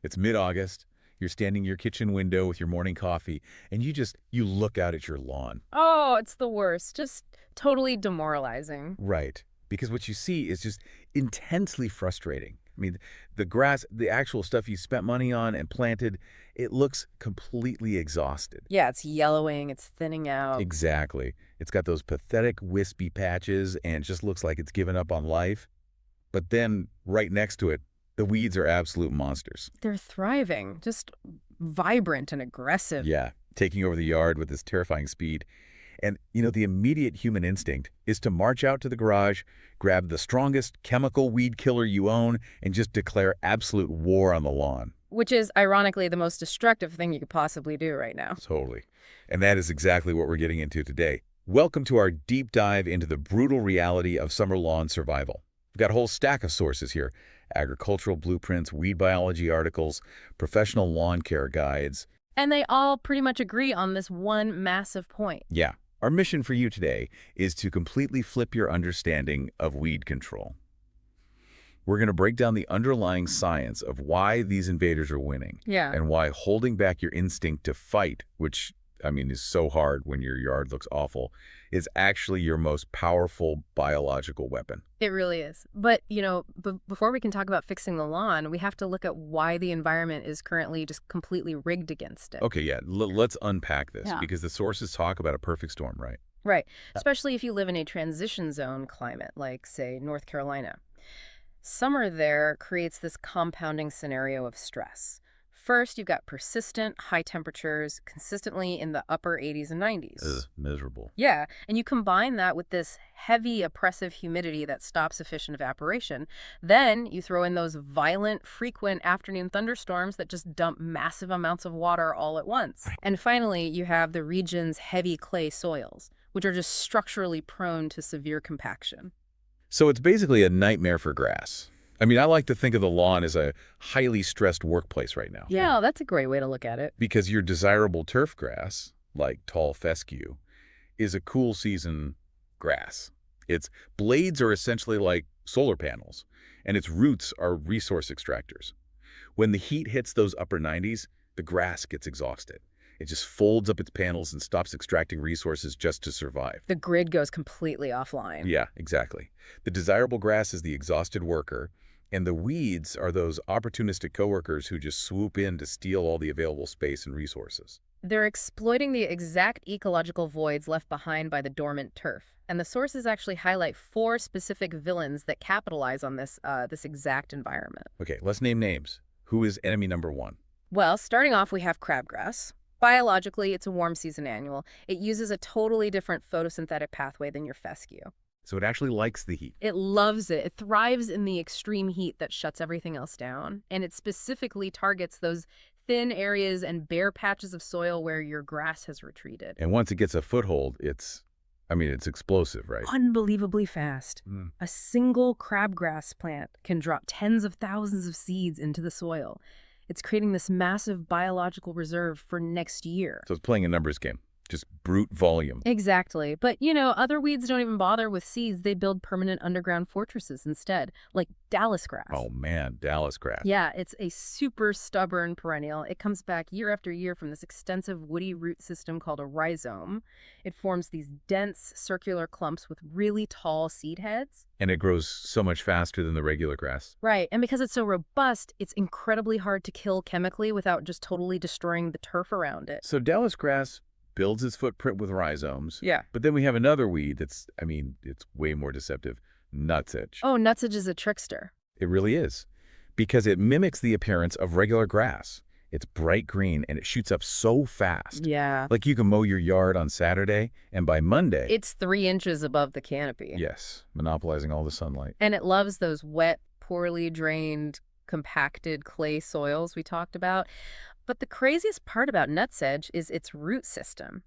It's mid-August. You're standing in your kitchen window with your morning coffee, and you look out at your lawn. Oh, it's the worst. Just totally demoralizing. Right. Because what you see is just intensely frustrating. I mean, the grass, the actual stuff you spent money on and planted, it looks completely exhausted. Yeah, it's yellowing, it's thinning out. Exactly. It's got those pathetic wispy patches and just looks like it's given up on life. But then right next to it, the weeds are absolute monsters. They're thriving, just vibrant and aggressive. Yeah, taking over the yard with this terrifying speed. And, the immediate human instinct is to march out to the garage, grab the strongest chemical weed killer you own, and just declare absolute war on the lawn. Which is, ironically, the most destructive thing you could possibly do right now. Totally. And that is exactly what we're getting into today. Welcome to our deep dive into the brutal reality of summer lawn survival. We've got a whole stack of sources here: agricultural blueprints, weed biology articles, professional lawn care guides. And they all pretty much agree on this one massive point. Yeah. Our mission for you today is to completely flip your understanding of weed control. We're going to break down the underlying science of why these invaders are winning. Yeah. And why holding back your instinct to fight, which, is so hard when your yard looks awful, is actually your most powerful biological weapon. It really is. But, before we can talk about fixing the lawn, we have to look at why the environment is currently just completely rigged against it. Okay, yeah, let's unpack this, Yeah. because the sources talk about a perfect storm, right? Right. Especially if you live in a transition zone climate, like, say, North Carolina. Summer there creates this compounding scenario of stress. First, you've got persistent high temperatures consistently in the upper 80s and 90s. Ugh, miserable. Yeah, and you combine that with this heavy, oppressive humidity that stops efficient evaporation. Then you throw in those violent, frequent afternoon thunderstorms that just dump massive amounts of water all at once. And finally, you have the region's heavy clay soils, which are just structurally prone to severe compaction. So it's basically a nightmare for grass. I like to think of the lawn as a highly stressed workplace right now. Yeah, that's a great way to look at it. Because your desirable turf grass, like tall fescue, is a cool season grass. Its blades are essentially like solar panels, and its roots are resource extractors. When the heat hits those upper 90s, the grass gets exhausted. It just folds up its panels and stops extracting resources just to survive. The grid goes completely offline. Yeah, exactly. The desirable grass is the exhausted worker, and the weeds are those opportunistic coworkers who just swoop in to steal all the available space and resources. They're exploiting the exact ecological voids left behind by the dormant turf. And the sources actually highlight 4 specific villains that capitalize on this exact environment. Okay, let's name names. Who is enemy number 1? Well, starting off, we have crabgrass. Biologically, it's a warm season annual. It uses a totally different photosynthetic pathway than your fescue. So it actually likes the heat. It loves it. It thrives in the extreme heat that shuts everything else down. And it specifically targets those thin areas and bare patches of soil where your grass has retreated. And once it gets a foothold, it's explosive, right? Unbelievably fast. Mm. A single crabgrass plant can drop tens of thousands of seeds into the soil. It's creating this massive biological reserve for next year. So it's playing a numbers game. Just brute volume. Exactly. But, other weeds don't even bother with seeds. They build permanent underground fortresses instead, like dallisgrass. Oh, man, dallisgrass. Yeah, it's a super stubborn perennial. It comes back year after year from this extensive woody root system called a rhizome. It forms these dense circular clumps with really tall seed heads. And it grows so much faster than the regular grass. Right, and because it's so robust, it's incredibly hard to kill chemically without just totally destroying the turf around it. So dallisgrass builds its footprint with rhizomes. Yeah. But then we have another weed that's, it's way more deceptive. Nutsedge. Oh, Nutsedge is a trickster. It really is. Because it mimics the appearance of regular grass. It's bright green and it shoots up so fast. Yeah. Like you can mow your yard on Saturday, and by Monday... It's 3 inches above the canopy. Yes, monopolizing all the sunlight. And it loves those wet, poorly drained, compacted clay soils we talked about. But the craziest part about Nutsedge is its root system.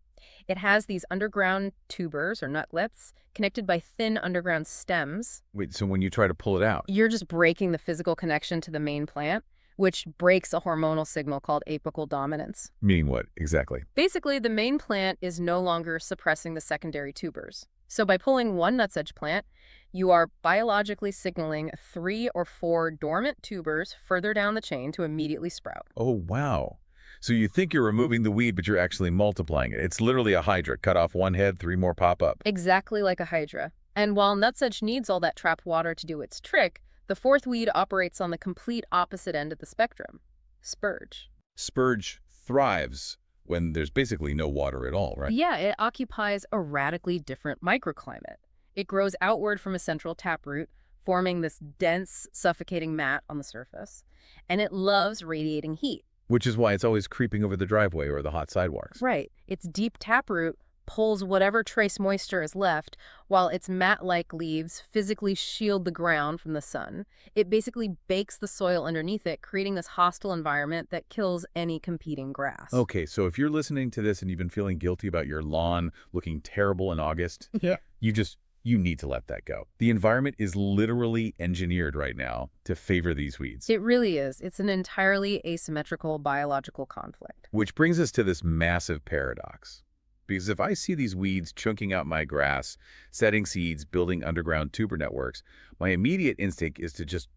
It has these underground tubers, or nutlets, connected by thin underground stems. Wait, so when you try to pull it out... You're just breaking the physical connection to the main plant. which breaks a hormonal signal called apical dominance. Meaning what, exactly? Basically, the main plant is no longer suppressing the secondary tubers. So by pulling one nutsedge plant, you are biologically signaling 3 or 4 dormant tubers further down the chain to immediately sprout. Oh, wow. So you think you're removing the weed, but you're actually multiplying it. It's literally a hydra. Cut off one head, 3 more pop up. Exactly like a hydra. And while nutsedge needs all that trapped water to do its trick, the fourth weed operates on the complete opposite end of the spectrum. Spurge. Spurge thrives when there's basically no water at all, right? Yeah, it occupies a radically different microclimate. It grows outward from a central taproot, forming this dense, suffocating mat on the surface. And it loves radiating heat. Which is why it's always creeping over the driveway or the hot sidewalks. Right. Its deep taproot pulls whatever trace moisture is left, while its mat-like leaves physically shield the ground from the sun. It basically bakes the soil underneath it, creating this hostile environment that kills any competing grass. Okay, so if you're listening to this and you've been feeling guilty about your lawn looking terrible in August, Yeah. you need to let that go. The environment is literally engineered right now to favor these weeds. It really is. It's an entirely asymmetrical biological conflict. Which brings us to this massive paradox. Because if I see these weeds chunking out my grass, setting seeds, building underground tuber networks, my immediate instinct is to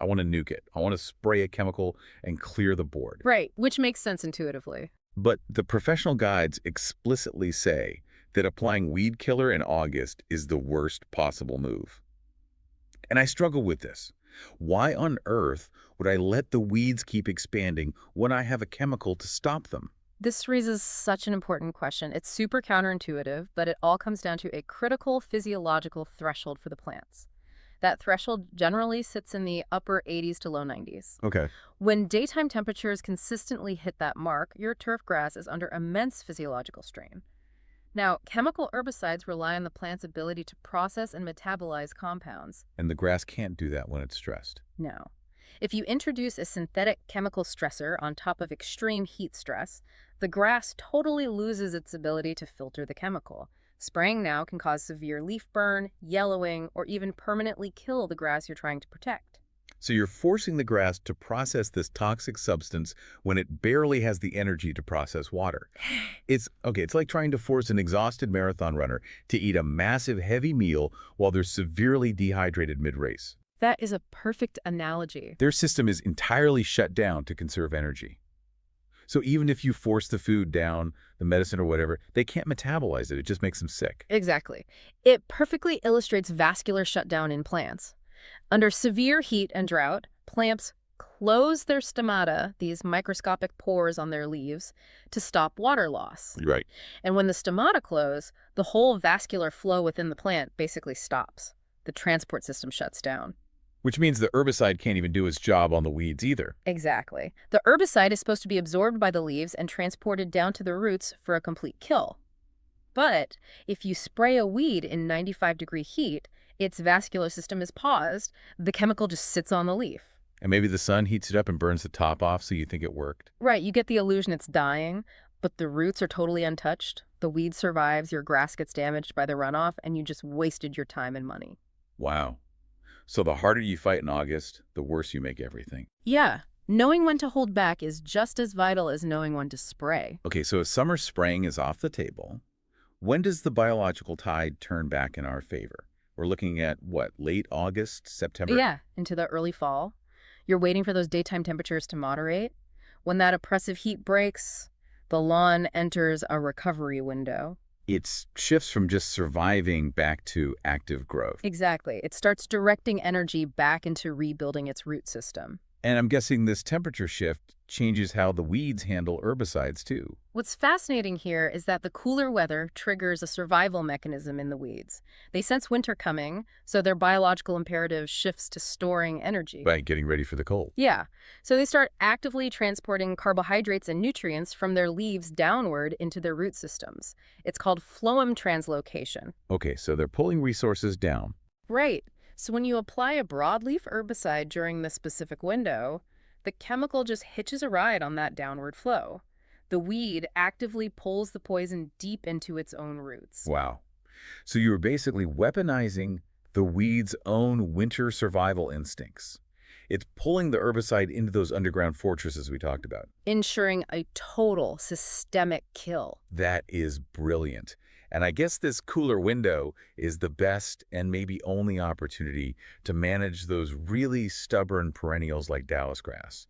I want to nuke it. I want to spray a chemical and clear the board. Right, which makes sense intuitively. But the professional guides explicitly say that applying weed killer in August is the worst possible move. And I struggle with this. Why on earth would I let the weeds keep expanding when I have a chemical to stop them? This raises such an important question. It's super counterintuitive, but it all comes down to a critical physiological threshold for the plants. That threshold generally sits in the upper 80s to low 90s. Okay. When daytime temperatures consistently hit that mark, your turf grass is under immense physiological strain. Now, chemical herbicides rely on the plant's ability to process and metabolize compounds. And the grass can't do that when it's stressed. No. If you introduce a synthetic chemical stressor on top of extreme heat stress, the grass totally loses its ability to filter the chemical. Spraying now can cause severe leaf burn, yellowing, or even permanently kill the grass you're trying to protect. So you're forcing the grass to process this toxic substance when it barely has the energy to process water. It's like trying to force an exhausted marathon runner to eat a massive heavy meal while they're severely dehydrated mid-race. That is a perfect analogy. Their system is entirely shut down to conserve energy. So even if you force the food down, the medicine or whatever, they can't metabolize it. It just makes them sick. Exactly. It perfectly illustrates vascular shutdown in plants. Under severe heat and drought, plants close their stomata, these microscopic pores on their leaves, to stop water loss. Right. And when the stomata close, the whole vascular flow within the plant basically stops. The transport system shuts down. Which means the herbicide can't even do its job on the weeds either. Exactly. The herbicide is supposed to be absorbed by the leaves and transported down to the roots for a complete kill. But if you spray a weed in 95-degree heat, its vascular system is paused. The chemical just sits on the leaf. And maybe the sun heats it up and burns the top off so you think it worked. Right, you get the illusion it's dying, but the roots are totally untouched. The weed survives, your grass gets damaged by the runoff, and you just wasted your time and money. Wow. So the harder you fight in August, the worse you make everything. Yeah, knowing when to hold back is just as vital as knowing when to spray. Okay, so if summer spraying is off the table, when does the biological tide turn back in our favor? We're looking at, what, late August, September? Yeah, into the early fall. You're waiting for those daytime temperatures to moderate. When that oppressive heat breaks, the lawn enters a recovery window. It shifts from just surviving back to active growth. Exactly. It starts directing energy back into rebuilding its root system. And I'm guessing this temperature shift changes how the weeds handle herbicides too. What's fascinating here is that the cooler weather triggers a survival mechanism in the weeds. They sense winter coming, so their biological imperative shifts to storing energy. By getting ready for the cold. Yeah. So they start actively transporting carbohydrates and nutrients from their leaves downward into their root systems. It's called phloem translocation. Okay, so they're pulling resources down. Right. So when you apply a broadleaf herbicide during this specific window, the chemical just hitches a ride on that downward flow. The weed actively pulls the poison deep into its own roots. Wow. So you're basically weaponizing the weed's own winter survival instincts. It's pulling the herbicide into those underground fortresses we talked about. Ensuring a total systemic kill. That is brilliant. And I guess this cooler window is the best and maybe only opportunity to manage those really stubborn perennials like dallisgrass.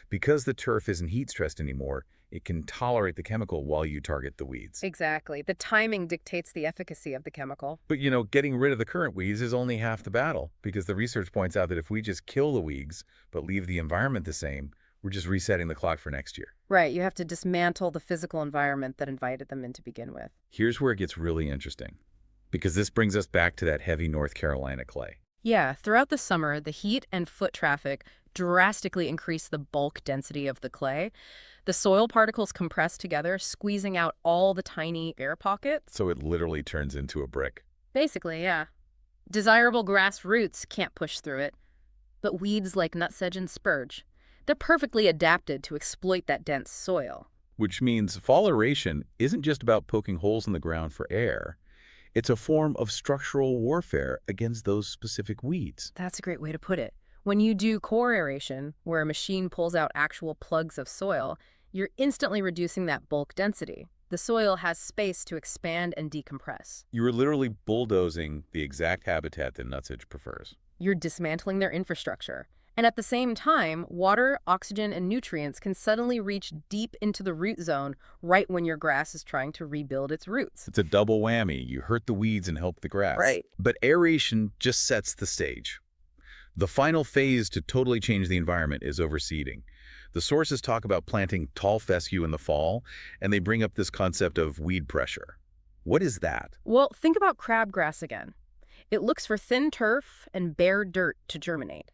Because the turf isn't heat stressed anymore, it can tolerate the chemical while you target the weeds. Exactly. The timing dictates the efficacy of the chemical. But getting rid of the current weeds is only half the battle, because the research points out that if we just kill the weeds but leave the environment the same, we're just resetting the clock for next year. Right, you have to dismantle the physical environment that invited them in to begin with. Here's where it gets really interesting, because this brings us back to that heavy North Carolina clay. Yeah, throughout the summer, the heat and foot traffic drastically increase the bulk density of the clay. The soil particles compress together, squeezing out all the tiny air pockets. So it literally turns into a brick. Basically, yeah. Desirable grass roots can't push through it, but weeds like nutsedge and spurge, they're perfectly adapted to exploit that dense soil. Which means fall aeration isn't just about poking holes in the ground for air. It's a form of structural warfare against those specific weeds. That's a great way to put it. When you do core aeration, where a machine pulls out actual plugs of soil, you're instantly reducing that bulk density. The soil has space to expand and decompress. You are literally bulldozing the exact habitat that nutsedge prefers. You're dismantling their infrastructure. And at the same time, water, oxygen, and nutrients can suddenly reach deep into the root zone right when your grass is trying to rebuild its roots. It's a double whammy. You hurt the weeds and help the grass. Right. But aeration just sets the stage. The final phase to totally change the environment is overseeding. The sources talk about planting tall fescue in the fall, and they bring up this concept of weed pressure. What is that? Well, think about crabgrass again. It looks for thin turf and bare dirt to germinate.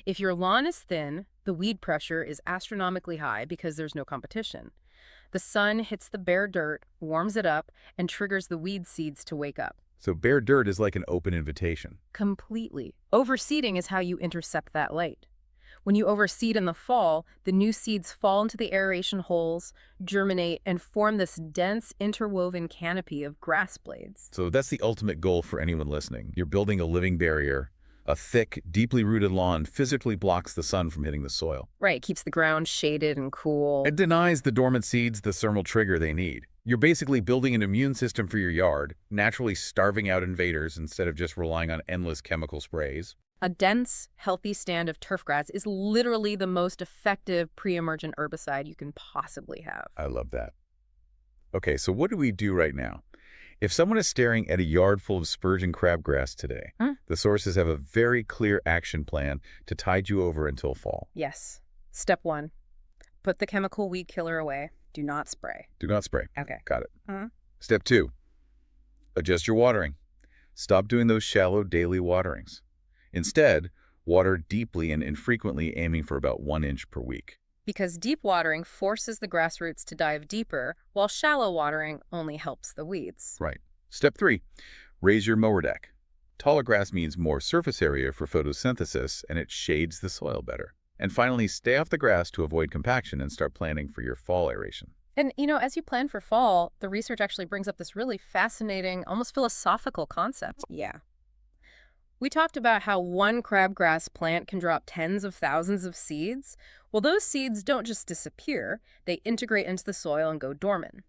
If your lawn is thin, the weed pressure is astronomically high because there's no competition. The sun hits the bare dirt, warms it up, and triggers the weed seeds to wake up. So bare dirt is like an open invitation. Completely. Overseeding is how you intercept that light. When you overseed in the fall, the new seeds fall into the aeration holes, germinate, and form this dense, interwoven canopy of grass blades. So that's the ultimate goal for anyone listening. You're building a living barrier. A thick, deeply rooted lawn physically blocks the sun from hitting the soil. Right, keeps the ground shaded and cool. It denies the dormant seeds the thermal trigger they need. You're basically building an immune system for your yard, naturally starving out invaders instead of just relying on endless chemical sprays. A dense, healthy stand of turfgrass is literally the most effective pre-emergent herbicide you can possibly have. I love that. Okay, so what do we do right now? If someone is staring at a yard full of spurge and crabgrass today, the sources have a very clear action plan to tide you over until fall. Yes. Step 1. Put the chemical weed killer away. Do not spray. Do not spray. Okay. Got it. Step 2. Adjust your watering. Stop doing those shallow daily waterings. Instead, water deeply and infrequently, aiming for about 1 inch per week. Because deep watering forces the grass roots to dive deeper, while shallow watering only helps the weeds. Right. Step 3. Raise your mower deck. Taller grass means more surface area for photosynthesis, and it shades the soil better. And finally, stay off the grass to avoid compaction and start planning for your fall aeration. And, as you plan for fall, the research actually brings up this really fascinating, almost philosophical concept. Yeah. We talked about how one crabgrass plant can drop tens of thousands of seeds. Well, those seeds don't just disappear. They integrate into the soil and go dormant.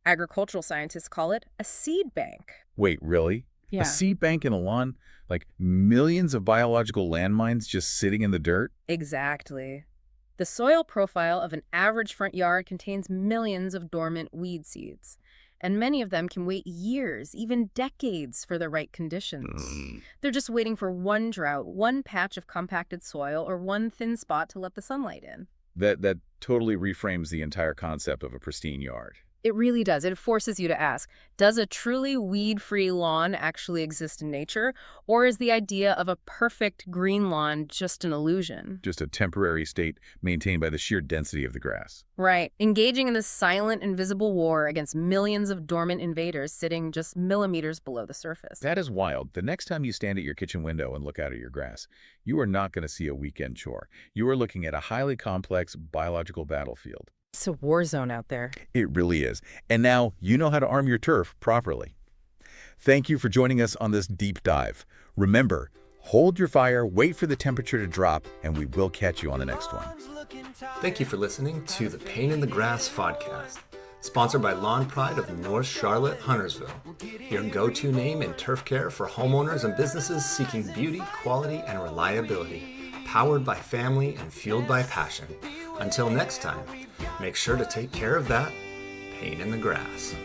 Agricultural scientists call it a seed bank. Wait, really? Yeah. A seed bank in a lawn? Like millions of biological landmines just sitting in the dirt? Exactly. The soil profile of an average front yard contains millions of dormant weed seeds, and many of them can wait years, even decades, for the right conditions. They're just waiting for one drought, one patch of compacted soil, or one thin spot to let the sunlight in. That totally reframes the entire concept of a pristine yard. It really does. It forces you to ask, does a truly weed-free lawn actually exist in nature, or is the idea of a perfect green lawn just an illusion? Just a temporary state maintained by the sheer density of the grass. Right. Engaging in this silent, invisible war against millions of dormant invaders sitting just millimeters below the surface. That is wild. The next time you stand at your kitchen window and look out at your grass, you are not going to see a weekend chore. You are looking at a highly complex biological battlefield. It's a war zone out there. It really is. And now you know how to arm your turf properly. Thank you for joining us on this deep dive. Remember, Hold your fire, wait for the temperature to drop, and we will catch you on the next one. Thank you for listening to the Pain in the Grass podcast, sponsored by Lawn Pride of North Charlotte, Huntersville, your go-to name in turf care for homeowners and businesses seeking beauty, quality, and reliability, powered by family and fueled by passion. Until next time, make sure to take care of that pain in the grass.